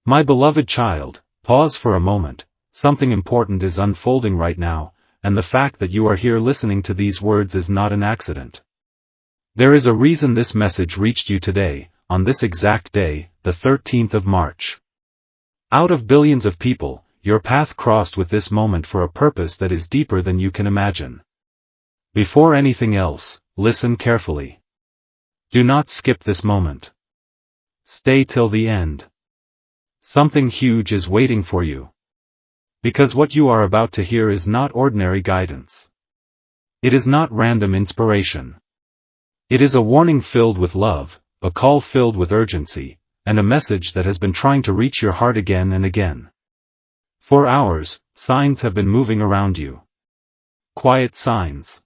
My beloved child, pause for a moment. Something important is unfolding right now, and the fact that you are here listening to these words is not an accident. There is a reason this message reached you today, on this exact day, the 13th of March. Out of billions of people, your path crossed with this moment for a purpose that is deeper than you can imagine. Before anything else, listen carefully. Do not skip this moment. Stay till the end. Something huge is waiting for you. Because what you are about to hear is not ordinary guidance. It is not random inspiration. It is a warning filled with love, a call filled with urgency, and a message that has been trying to reach your heart again and again. For hours, signs have been moving around you. Quiet signs.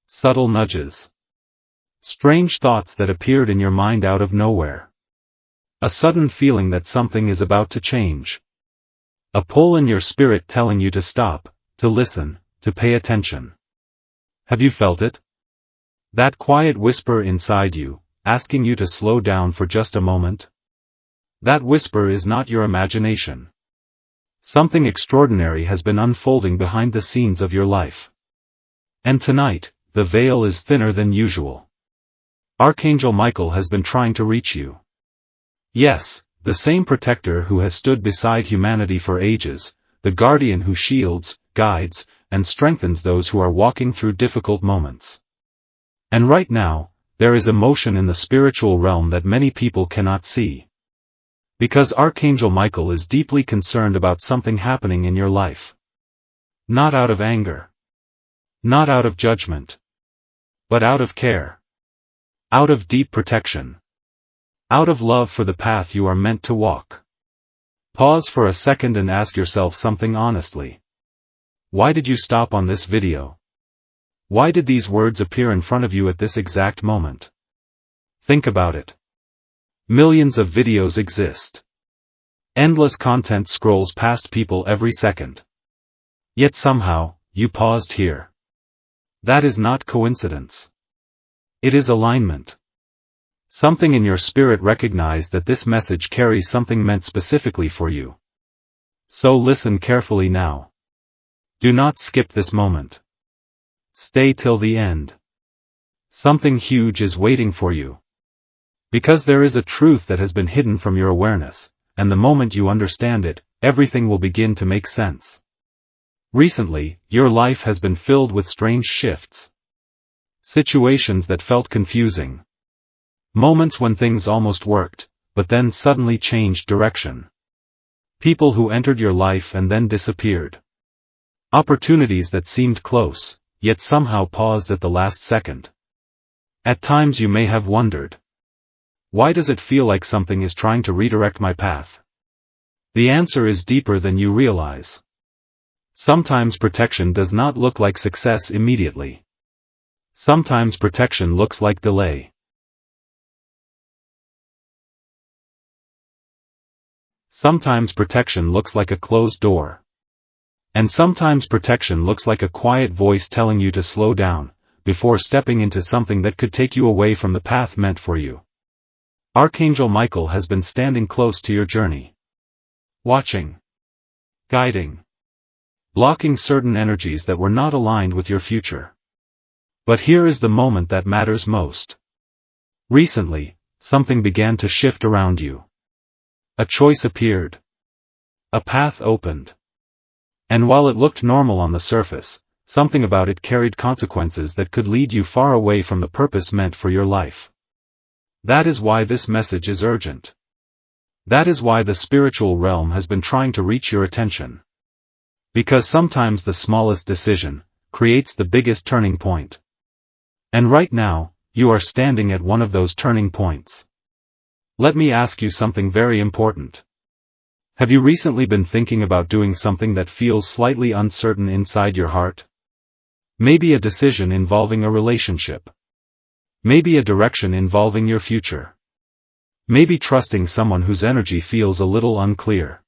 Subtle nudges. Strange thoughts that appeared in your mind out of nowhere. A sudden feeling that something is about to change. A pull in your spirit telling you to stop, to listen, to pay attention. Have you felt it? That quiet whisper inside you, asking you to slow down for just a moment? That whisper is not your imagination. Something extraordinary has been unfolding behind the scenes of your life. And tonight, the veil is thinner than usual. Archangel Michael has been trying to reach you. Yes, the same protector who has stood beside humanity for ages, the guardian who shields, guides, and strengthens those who are walking through difficult moments. And right now, there is emotion in the spiritual realm that many people cannot see. Because Archangel Michael is deeply concerned about something happening in your life. Not out of anger. Not out of judgment. But out of care. Out of deep protection. Out of love for the path you are meant to walk. Pause for a second and ask yourself something honestly. Why did you stop on this video? Why did these words appear in front of you at this exact moment? Think about it. Millions of videos exist. Endless content scrolls past people every second. Yet somehow, you paused here. That is not coincidence. It is alignment. Something in your spirit recognized that this message carries something meant specifically for you. So listen carefully now. Do not skip this moment. Stay till the end. Something huge is waiting for you. Because there is a truth that has been hidden from your awareness, and the moment you understand it, everything will begin to make sense. Recently, your life has been filled with strange shifts. Situations that felt confusing. Moments when things almost worked, but then suddenly changed direction. People who entered your life and then disappeared. Opportunities that seemed close, yet somehow paused at the last second. At times you may have wondered. Why does it feel like something is trying to redirect my path? The answer is deeper than you realize. Sometimes protection does not look like success immediately. Sometimes protection looks like delay. Sometimes protection looks like a closed door. And sometimes protection looks like a quiet voice telling you to slow down, before stepping into something that could take you away from the path meant for you. Archangel Michael has been standing close to your journey. Watching. Guiding. Blocking certain energies that were not aligned with your future. But here is the moment that matters most. Recently, something began to shift around you. A choice appeared. A path opened. And while it looked normal on the surface, something about it carried consequences that could lead you far away from the purpose meant for your life. That is why this message is urgent. That is why the spiritual realm has been trying to reach your attention. Because sometimes the smallest decision creates the biggest turning point. And right now, you are standing at one of those turning points. Let me ask you something very important. Have you recently been thinking about doing something that feels slightly uncertain inside your heart? Maybe a decision involving a relationship. Maybe a direction involving your future. Maybe trusting someone whose energy feels a little unclear.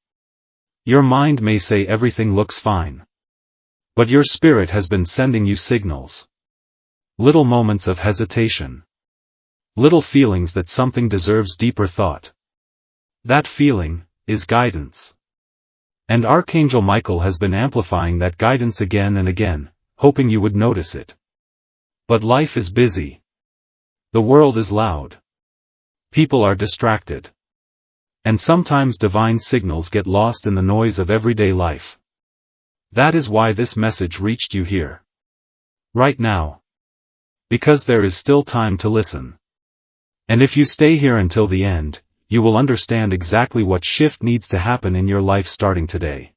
Your mind may say everything looks fine. But your spirit has been sending you signals. Little moments of hesitation. Little feelings that something deserves deeper thought. That feeling is guidance. And Archangel Michael has been amplifying that guidance again and again, hoping you would notice it. But life is busy. The world is loud. People are distracted. And sometimes divine signals get lost in the noise of everyday life. That is why this message reached you here. Right now. Because there is still time to listen. And if you stay here until the end, you will understand exactly what shift needs to happen in your life starting today.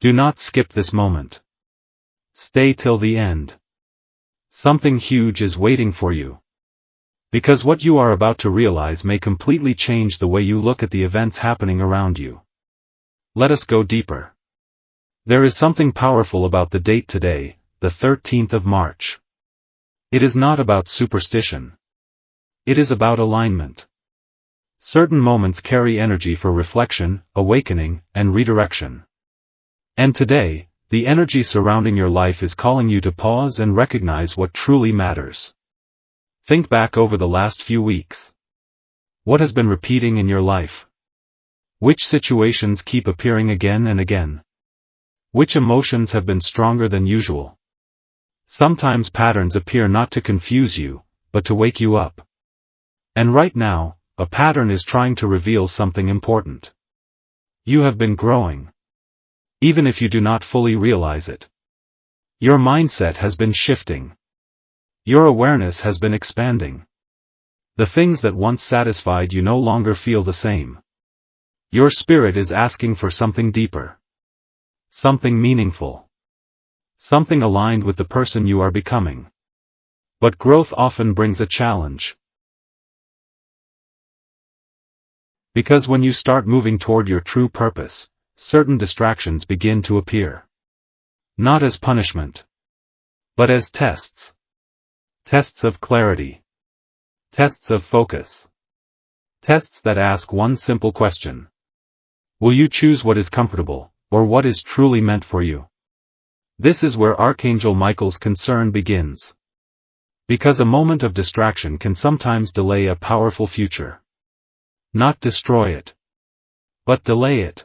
Do not skip this moment. Stay till the end. Something huge is waiting for you. Because what you are about to realize may completely change the way you look at the events happening around you. Let us go deeper. There is something powerful about the date today, the 13th of March. It is not about superstition. It is about alignment. Certain moments carry energy for reflection, awakening, and redirection. And today, the energy surrounding your life is calling you to pause and recognize what truly matters. Think back over the last few weeks. What has been repeating in your life? Which situations keep appearing again and again? Which emotions have been stronger than usual? Sometimes patterns appear not to confuse you, but to wake you up. And right now, a pattern is trying to reveal something important. You have been growing. Even if you do not fully realize it. Your mindset has been shifting. Your awareness has been expanding. The things that once satisfied you no longer feel the same. Your spirit is asking for something deeper. Something meaningful. Something aligned with the person you are becoming. But growth often brings a challenge. Because when you start moving toward your true purpose, certain distractions begin to appear. Not as punishment, but as tests. Tests of clarity. Tests of focus. Tests that ask one simple question. Will you choose what is comfortable, or what is truly meant for you? This is where Archangel Michael's concern begins. Because a moment of distraction can sometimes delay a powerful future. Not destroy it, but delay it.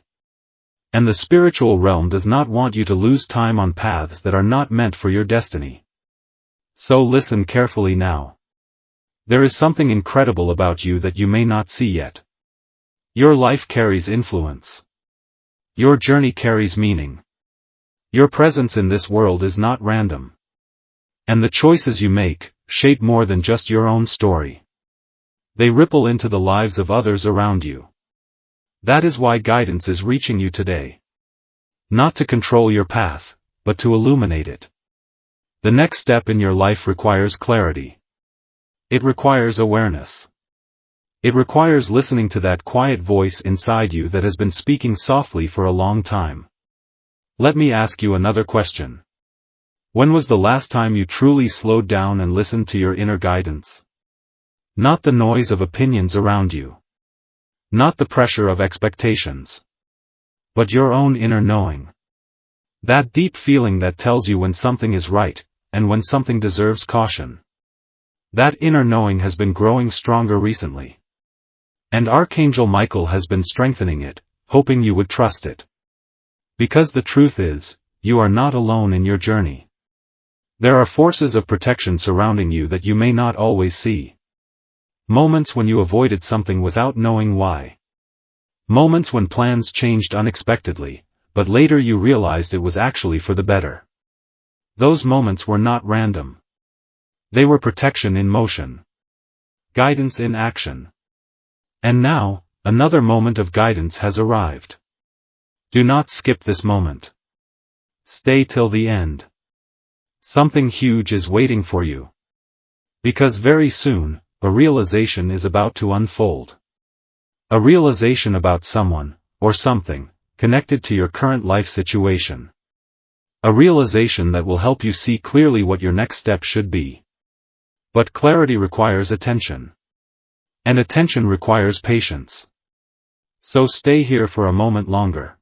And the spiritual realm does not want you to lose time on paths that are not meant for your destiny. So listen carefully now. There is something incredible about you that you may not see yet. Your life carries influence. Your journey carries meaning. Your presence in this world is not random. And the choices you make shape more than just your own story. They ripple into the lives of others around you. That is why guidance is reaching you today. Not to control your path, but to illuminate it. The next step in your life requires clarity. It requires awareness. It requires listening to that quiet voice inside you that has been speaking softly for a long time. Let me ask you another question. When was the last time you truly slowed down and listened to your inner guidance? Not the noise of opinions around you. Not the pressure of expectations. But your own inner knowing. That deep feeling that tells you when something is right, and when something deserves caution. That inner knowing has been growing stronger recently. And Archangel Michael has been strengthening it, hoping you would trust it. Because the truth is, you are not alone in your journey. There are forces of protection surrounding you that you may not always see. Moments when you avoided something without knowing why. Moments when plans changed unexpectedly, but later you realized it was actually for the better. Those moments were not random. They were protection in motion. Guidance in action. And now, another moment of guidance has arrived. Do not skip this moment. Stay till the end. Something huge is waiting for you. Because very soon, a realization is about to unfold. A realization about someone, or something, connected to your current life situation. A realization that will help you see clearly what your next step should be. But clarity requires attention. And attention requires patience. So stay here for a moment longer.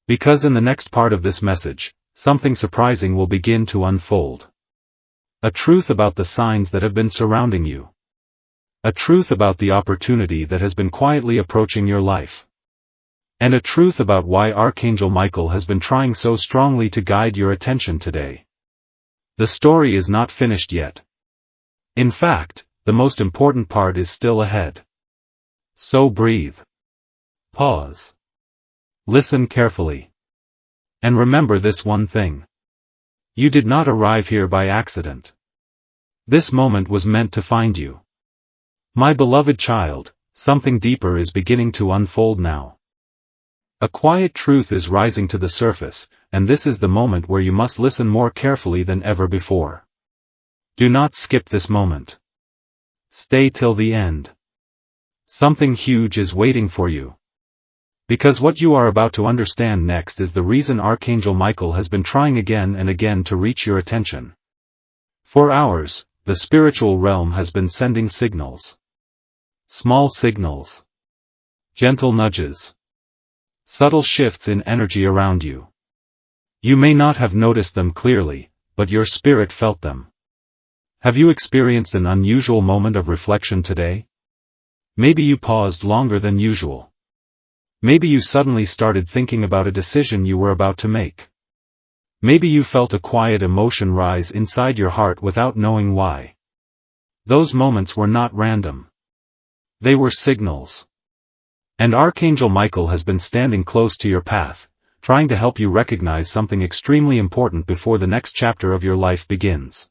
Because in the next part of this message, something surprising will begin to unfold. A truth about the signs that have been surrounding you. A truth about the opportunity that has been quietly approaching your life. And a truth about why Archangel Michael has been trying so strongly to guide your attention today. The story is not finished yet. In fact, the most important part is still ahead. So breathe. Pause. Listen carefully. And remember this one thing. You did not arrive here by accident. This moment was meant to find you. My beloved child, something deeper is beginning to unfold now. A quiet truth is rising to the surface, and this is the moment where you must listen more carefully than ever before. Do not skip this moment. Stay till the end. Something huge is waiting for you. Because what you are about to understand next is the reason Archangel Michael has been trying again and again to reach your attention. For hours, the spiritual realm has been sending signals. Small signals. Gentle nudges. Subtle shifts in energy around you. You may not have noticed them clearly, but your spirit felt them. Have you experienced an unusual moment of reflection today? Maybe you paused longer than usual. Maybe you suddenly started thinking about a decision you were about to make. Maybe you felt a quiet emotion rise inside your heart without knowing why. Those moments were not random. They were signals. And Archangel Michael has been standing close to your path, trying to help you recognize something extremely important before the next chapter of your life begins.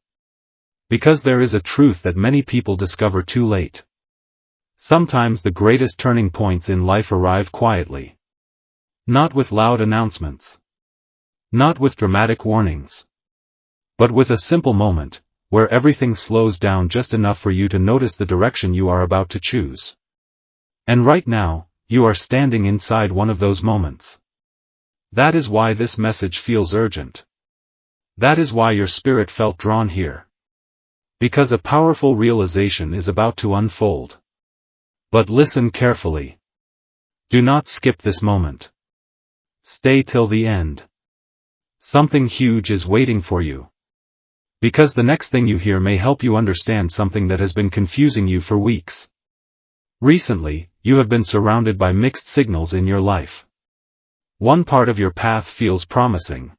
Because there is a truth that many people discover too late. Sometimes the greatest turning points in life arrive quietly. Not with loud announcements. Not with dramatic warnings. But with a simple moment, where everything slows down just enough for you to notice the direction you are about to choose. And right now, you are standing inside one of those moments. That is why this message feels urgent. That is why your spirit felt drawn here. Because a powerful realization is about to unfold. But listen carefully. Do not skip this moment. Stay till the end. Something huge is waiting for you. Because the next thing you hear may help you understand something that has been confusing you for weeks. Recently, you have been surrounded by mixed signals in your life. One part of your path feels promising.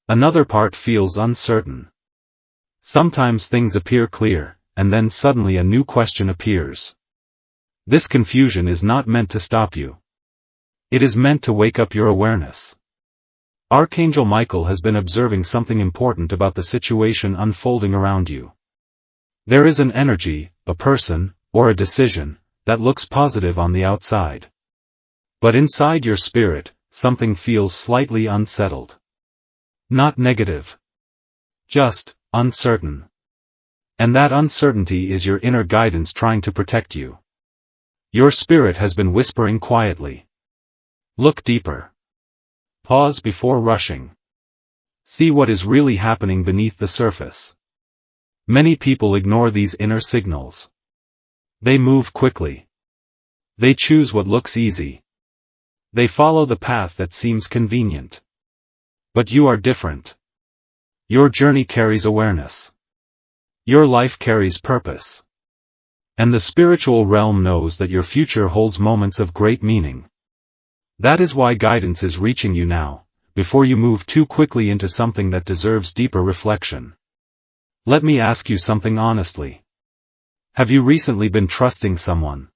Another part feels uncertain. Sometimes things appear clear, and then suddenly a new question appears. This confusion is not meant to stop you. It is meant to wake up your awareness. Archangel Michael has been observing something important about the situation unfolding around you. There is an energy, a person, or a decision, that looks positive on the outside. But inside your spirit, something feels slightly unsettled. Not negative. Just uncertain. And that uncertainty is your inner guidance trying to protect you. Your spirit has been whispering quietly. Look deeper. Pause before rushing. See what is really happening beneath the surface. Many people ignore these inner signals. They move quickly. They choose what looks easy. They follow the path that seems convenient. But you are different. Your journey carries awareness. Your life carries purpose. And the spiritual realm knows that your future holds moments of great meaning. That is why guidance is reaching you now, before you move too quickly into something that deserves deeper reflection. Let me ask you something honestly. Have you recently been trusting someone?